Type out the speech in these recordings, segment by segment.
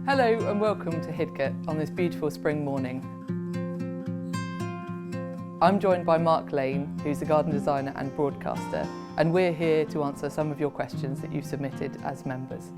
Hello and welcome to Hidcote on this beautiful spring morning. I'm joined by Mark Lane, who's a garden designer and broadcaster, and we're here to answer some of your questions that you've submitted as members.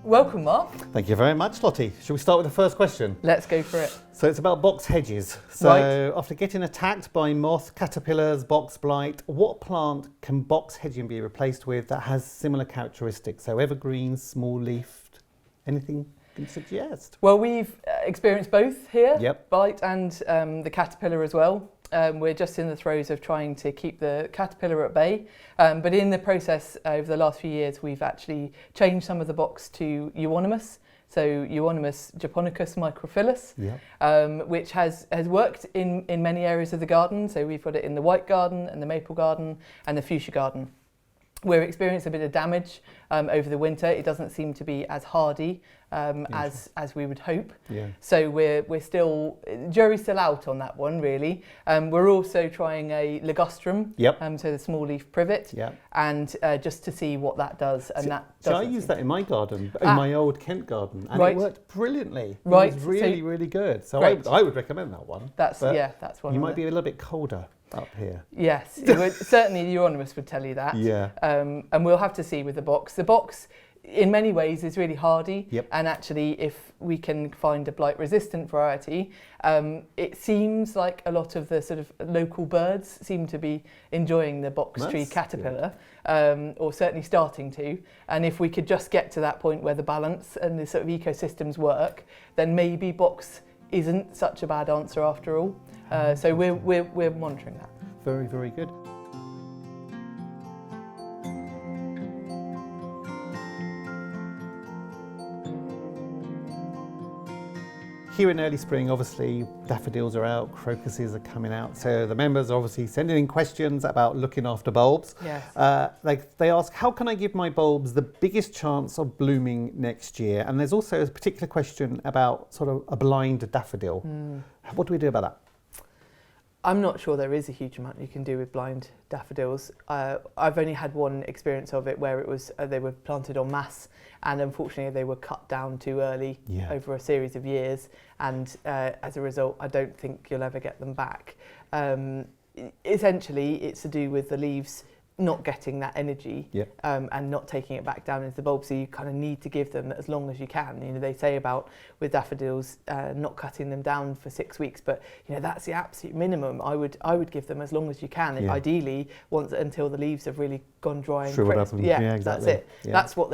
Welcome, Mark. Thank you very much, Lottie. Shall we start with the first question? Let's go for it. So it's about box hedges. So Right. After getting attacked by moth, caterpillars, box blight, what plant can box hedging be replaced with that has similar characteristics? So evergreens, small leafed, anything you can suggest? Well, we've experienced both here, Yep. blight and the caterpillar as well. We're just in the throes of trying to keep the caterpillar at bay, but in the process over the last few years we've actually changed some of the box to euonymus, so Euonymus japonicus microphyllus, Yep. which has worked in many areas of the garden. So we've got it in the white garden and the maple garden and the fuchsia garden. We're experiencing a bit of damage over the winter. It doesn't seem to be as hardy as we would hope. Yeah. So we're still, jury's still out on that one really. We're also trying a ligustrum, Yep. so the small leaf privet, Yep. and just to see what that does. And So I used that in my garden, in my old Kent garden, and Right. it worked brilliantly. Right. It was really, really good. So Great. I would recommend that one. That's But that's one. You of might the- be a little bit colder up here. Yes, it would, certainly the Euonymus would tell you that. Yeah. And we'll have to see with the box. The box, in many ways, is really hardy. Yep. And actually, if we can find a blight-resistant variety, it seems like a lot of the sort of local birds seem to be enjoying the box tree Nice, caterpillar, or certainly starting to. And if we could just get to that point where the balance and the sort of ecosystems work, then maybe box isn't such a bad answer after all. So we're monitoring that. Very, very good. Here in early spring, obviously, daffodils are out, crocuses are coming out. So the members are obviously sending in questions about looking after bulbs. Yes. They ask, how can I give my bulbs the biggest chance of blooming next year? And there's also a particular question about sort of a blind daffodil. What do we do about that? I'm not sure there is a huge amount you can do with blind daffodils. I've only had one experience of it where it was they were planted en masse, and unfortunately they were cut down too early over a series of years, and as a result I don't think you'll ever get them back. Essentially it's to do with the leaves not getting that energy and not taking it back down into the bulb, so you kind of need to give them as long as you can. You know, they say about with daffodils not cutting them down for 6 weeks, but you know that's the absolute minimum. I would give them as long as you can, ideally once until the leaves have really gone dry and crisp. Exactly. That's it. That's what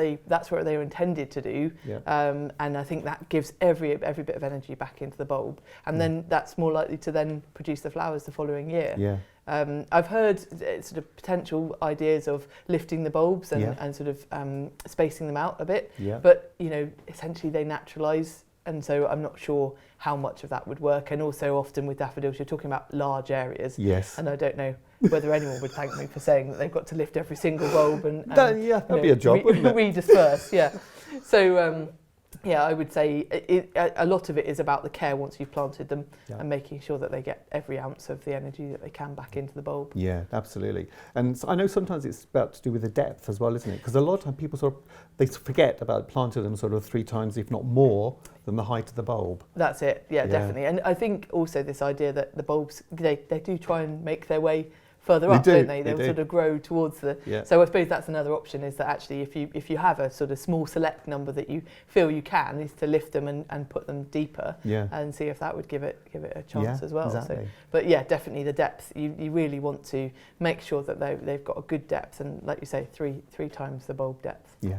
they were intended to do, and I think that gives every bit of energy back into the bulb, and then that's more likely to then produce the flowers the following year. I've heard sort of potential ideas of lifting the bulbs and sort of spacing them out a bit, but you know, essentially they naturalise, and so I'm not sure how much of that would work. And also often with daffodils you're talking about large areas, and I don't know whether anyone would thank me for saying that they've got to lift every single bulb and that'd be a job, wouldn't it? Redisperse. So I would say a lot of it is about the care once you've planted them and making sure that they get every ounce of the energy that they can back into the bulb. Yeah, absolutely. And so I know sometimes it's about to do with the depth as well, isn't it? Because a lot of time people they forget about planting them sort of 3 times, if not more, than the height of the bulb. That's it. Yeah, definitely. And I think also this idea that the bulbs, they do try and make their way further up, don't they? They'll sort of grow towards the. So I suppose that's another option, is that actually if you have a sort of small select number that you feel you can, is to lift them and put them deeper and see if that would give it a chance as well. Exactly. So, but yeah, definitely the depth. You really want to make sure that they've got a good depth, and like you say, three times the bulb depth. Yeah.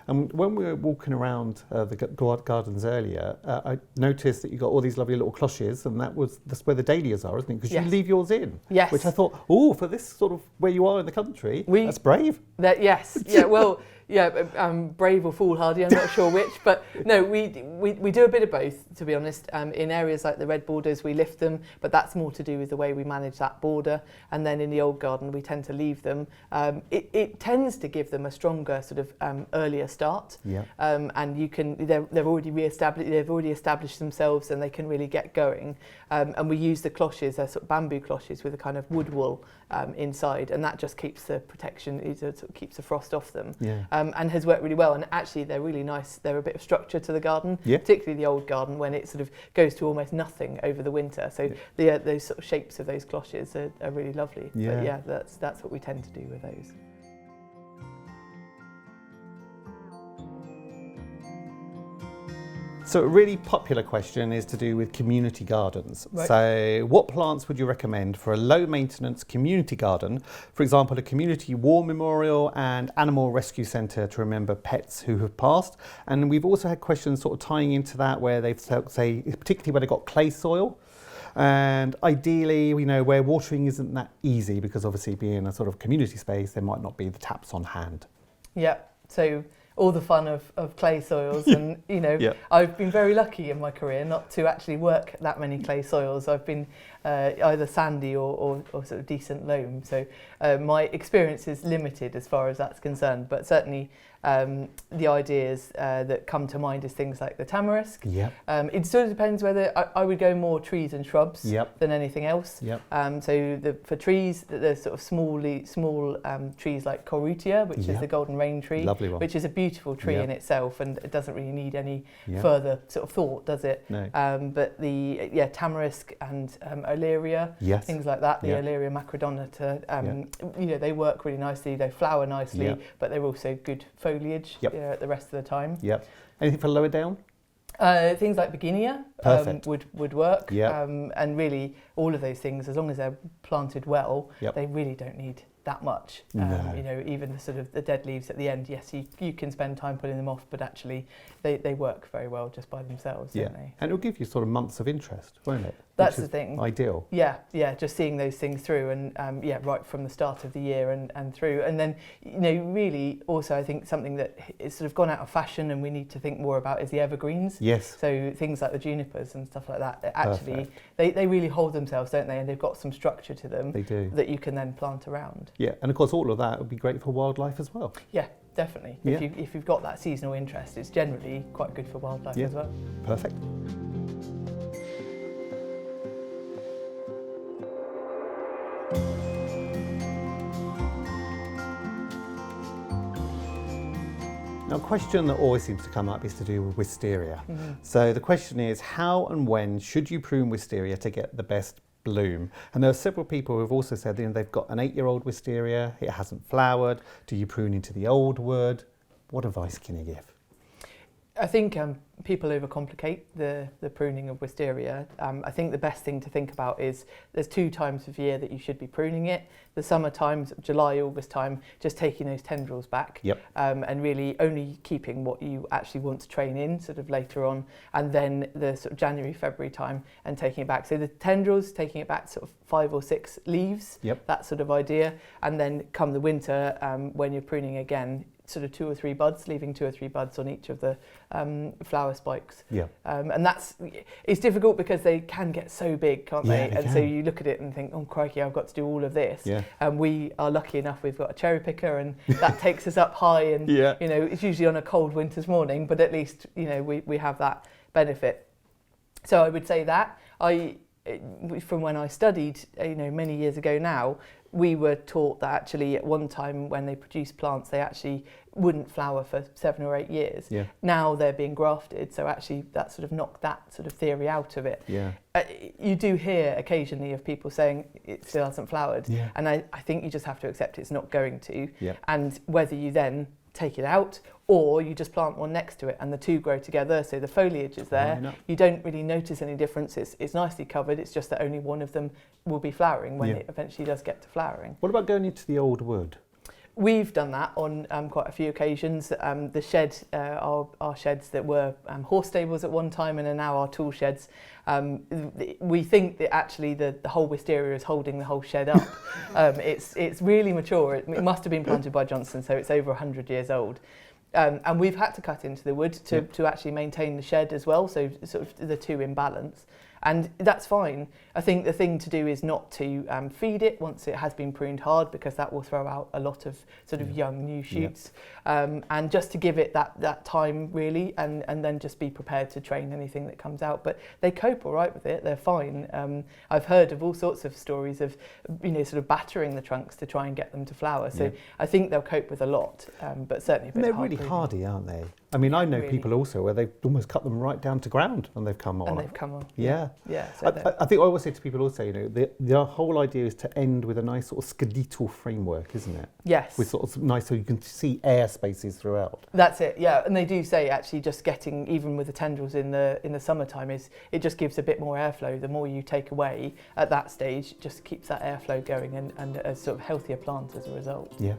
And when we were walking around the gardens earlier, I noticed that you got all these lovely little cloches, and that's where the dahlias are, isn't it? Because you leave yours in. Which I thought, for this sort of where you are in the country, that's brave. Yeah, well, brave or foolhardy, I'm not sure which, but no, we do a bit of both, to be honest. In areas like the red borders, we lift them, but that's more to do with the way we manage that border. And then in the old garden, we tend to leave them. It tends to give them a stronger sort of earlier start. Yeah. And they've already established themselves, and they can really get going. And we use the cloches, they're sort of bamboo cloches with a kind of wood wool inside, and that just keeps the protection, it sort of keeps the frost off them. Yeah. And has worked really well. And actually, they're really nice. They're a bit of structure to the garden, yeah. particularly the old garden when it sort of goes to almost nothing over the winter. So those sort of shapes of those cloches are really lovely. Yeah. But yeah, that's what we tend to do with those. So a really popular question is to do with community gardens. Right. So what plants would you recommend for a low maintenance community garden? For example, a community war memorial and animal rescue centre to remember pets who have passed. And we've also had questions sort of tying into that where they've say, particularly where they've got clay soil. And ideally, where watering isn't that easy because obviously being a sort of community space, there might not be the taps on hand. Yeah, so all the fun of clay soils and I've been very lucky in my career not to actually work that many clay soils. I've been either sandy or sort of decent loam, so my experience is limited as far as that's concerned, but certainly the ideas that come to mind is things like the tamarisk. Yep. It sort of depends whether I would go more trees and shrubs than anything else. Yep. So for trees, there's sort of small trees like Corutia, which is the golden rain tree, lovely one. which is a beautiful tree in itself, and it doesn't really need any Yeah. further sort of thought, does it? No. But the tamarisk and Oleria, Yes. things like that, the Yeah. Oleria macrodonata, they work really nicely, they flower nicely, Yeah. but they're also good foliage the rest of the time. Yep. Anything for lower down? Things like beginia would work, and really all of those things, as long as they're planted well, they really don't need that much. No. Even the sort of the dead leaves at the end, yes, you can spend time pulling them off, but actually they work very well just by themselves, don't they? And it'll give you sort of months of interest, won't it? That's the thing. Ideal. Yeah, just seeing those things through, and right from the start of the year and through, and then really also I think something that is sort of gone out of fashion and we need to think more about is the evergreens. Yes. So things like the junipers and stuff like that. Actually, they really hold themselves, don't they? And they've got some structure to them. They do. That you can then plant around. Yeah, and of course all of that would be great for wildlife as well. Yeah, definitely. Yeah. If you've got that seasonal interest, it's generally quite good for wildlife as well. Perfect. Now, a question that always seems to come up is to do with wisteria. Mm-hmm. So the question is, how and when should you prune wisteria to get the best bloom? And there are several people who have also said they've got an 8-year-old wisteria, it hasn't flowered. Do you prune into the old wood? What advice can you give? I think people overcomplicate the pruning of wisteria. I think the best thing to think about is there's 2 times of year that you should be pruning it. The summer times, July, August time, just taking those tendrils back, and really only keeping what you actually want to train in sort of later on, and then the sort of January, February time and taking it back. So the tendrils, taking it back sort of 5 or 6 leaves, that sort of idea, and then come the winter when you're pruning again, sort of 2 or 3 buds, leaving 2 or 3 buds on each of the flower spikes. And it's difficult because they can get so big, can't they? And so you look at it and think, oh crikey, I've got to do all of this. And we are lucky enough, we've got a cherry picker, and that takes us up high, and it's usually on a cold winter's morning, but at least we have that benefit. So I would say that from when I studied many years ago now, we were taught that actually at one time when they produced plants, they actually wouldn't flower for 7 or 8 years. Now they're being grafted, so actually that sort of knocked that sort of theory out of it. You do hear occasionally of people saying it still hasn't flowered, and I think you just have to accept it's not going to, and whether you then take it out or you just plant one next to it and the 2 grow together, so the foliage is there. You don't really notice any difference. It's nicely covered, it's just that only one of them will be flowering when it eventually does get to flowering. What about going into the old wood? We've done that on quite a few occasions. The shed, our sheds that were horse stables at one time and are now our tool sheds. We think that actually the whole wisteria is holding the whole shed up. It's really mature. It must have been planted by Johnston, so it's over 100 years old. And we've had to cut into the wood to actually maintain the shed as well, so sort of the two in balance. And that's fine. I think the thing to do is not to feed it once it has been pruned hard, because that will throw out a lot of sort of young new shoots. And just to give it that time really, and then just be prepared to train anything that comes out. But they cope all right with it. They're fine. I've heard of all sorts of stories of sort of battering the trunks to try and get them to flower. So I think they'll cope with a lot, but certainly a bit. And they're really hardy, aren't they? I mean, I know people also where they've almost cut them right down to ground and they've come on. And they've come on. Yeah. Yeah. So I think I always say to people also, the whole idea is to end with a nice sort of skeletal framework, isn't it? Yes. With sort of nice, so you can see air spaces throughout. That's it, yeah. And they do say actually just getting, even with the tendrils in the summertime, it just gives a bit more airflow. The more you take away at that stage, just keeps that airflow going and a sort of healthier plant as a result. Yeah.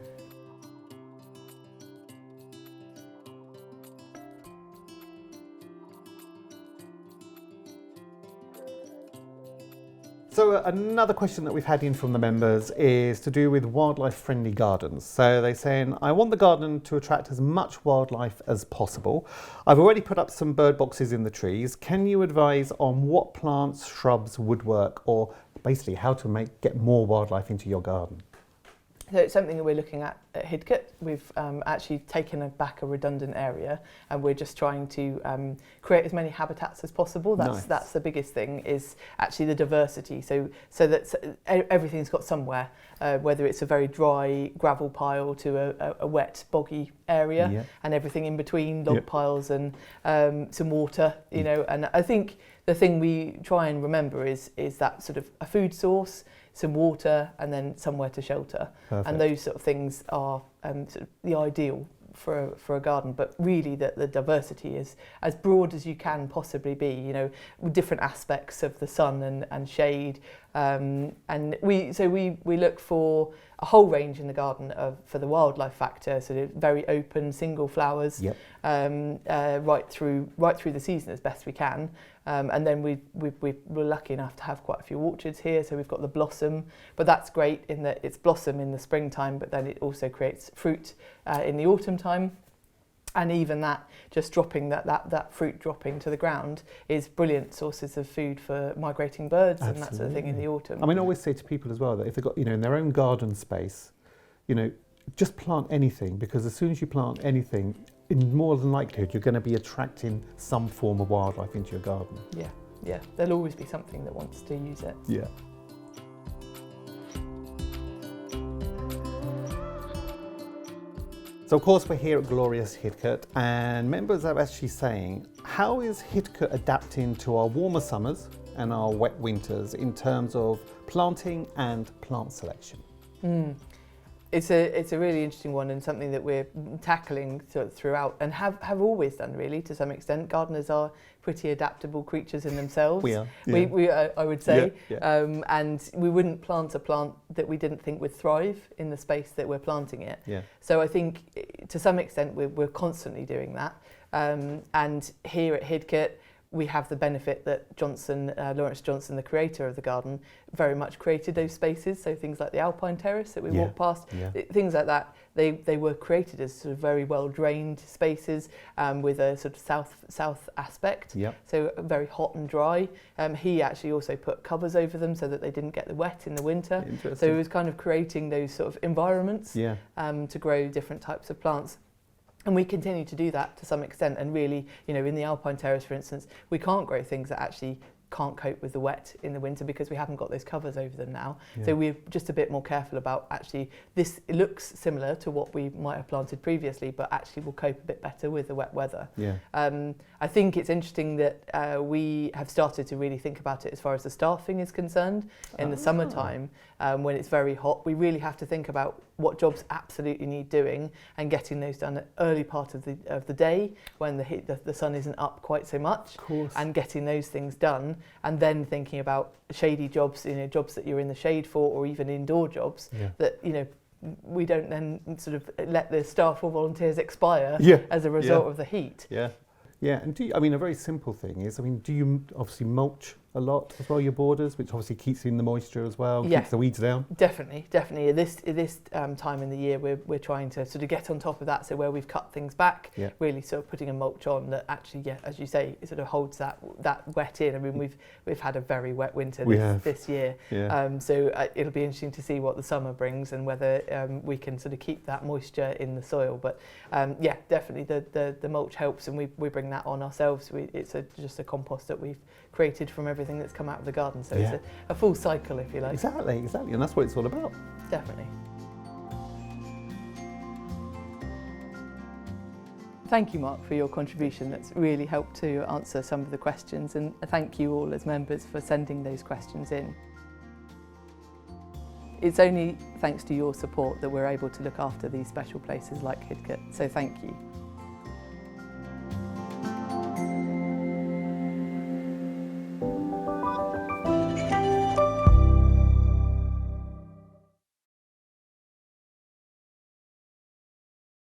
So another question that we've had in from the members is to do with wildlife-friendly gardens. So they're saying, I want the garden to attract as much wildlife as possible. I've already put up some bird boxes in the trees. Can you advise on what plants, shrubs, woodwork, or basically how to get more wildlife into your garden? So it's something that we're looking at Hidcote. We've actually taken back a redundant area, and we're just trying to create as many habitats as possible. That's the biggest thing, is actually the diversity. So that everything's got somewhere, whether it's a very dry gravel pile to a wet boggy area, and everything in between, log piles and some water. And I think the thing we try and remember is that sort of a food source, some water, and then somewhere to shelter. Perfect. And those sort of things are sort of the ideal for a garden, but really the diversity is as broad as you can possibly be, with different aspects of the sun and shade. And we look for a whole range in the garden for the wildlife factor, so very open single flowers, right through the season as best we can. And then we're lucky enough to have quite a few orchards here, so we've got the blossom, but that's great in that it's blossom in the springtime, but then it also creates fruit in the autumn time. And even that, just dropping that fruit dropping to the ground is brilliant sources of food for migrating birds. Absolutely. And that sort of thing in the autumn. I mean, I always say to people as well that if they've got, in their own garden space, just plant anything, because as soon as you plant anything, in more than likelihood, you're going to be attracting some form of wildlife into your garden. Yeah. There'll always be something that wants to use it. Yeah. So of course we're here at glorious Hidcote, and members are actually saying, how is Hidcote adapting to our warmer summers and our wet winters in terms of planting and plant selection? It's a really interesting one, and something that we're tackling throughout and have always done, really, to some extent. Gardeners are pretty adaptable creatures in themselves. We are. Yeah. I would say. Yeah. And we wouldn't plant a plant that we didn't think would thrive in the space that we're planting it. Yeah. So I think to some extent we're constantly doing that. And here at Hidcote, we have the benefit that Lawrence Johnston, the creator of the garden, very much created those spaces. So things like the Alpine Terrace that we walk past, things like that, they were created as sort of very well drained spaces with a sort of south aspect. Yep. So very hot and dry. He actually also put covers over them so that they didn't get the wet in the winter. So he was kind of creating those sort of environments to grow different types of plants. And we continue to do that to some extent, and really, in the Alpine Terrace, for instance, we can't grow things that actually can't cope with the wet in the winter because we haven't got those covers over them now. Yeah. So we're just a bit more careful about actually this. It looks similar to what we might have planted previously, but actually will cope a bit better with the wet weather. Yeah. I think it's interesting that we have started to really think about it as far as the staffing is concerned. In the summertime, when it's very hot, we really have to think about what jobs absolutely need doing and getting those done at early part of the day when the sun isn't up quite so much, and getting those things done, and then thinking about shady jobs, jobs that you're in the shade for, or even indoor jobs that we don't then sort of let the staff or volunteers expire as a result of the heat. Yeah. Yeah, and I mean, a very simple thing is, do you obviously mulch a lot as well, your borders, which obviously keeps in the moisture as well, keeps the weeds down? Definitely. At this time in the year, we're trying to sort of get on top of that. So where we've cut things back, really sort of putting a mulch on that actually, as you say, it sort of holds that wet in. I mean, we've had a very wet winter this year. Yeah. So it'll be interesting to see what the summer brings and whether we can sort of keep that moisture in the soil. But definitely the mulch helps, and we bring that on ourselves. It's just a compost that we've created from everything that's come out of the garden, so it's a full cycle, if you like. Exactly, and that's what it's all about. Definitely. Thank you, Mark, for your contribution. That's really helped to answer some of the questions, and thank you all as members for sending those questions in. It's only thanks to your support that we're able to look after these special places like Hidcote, so thank you.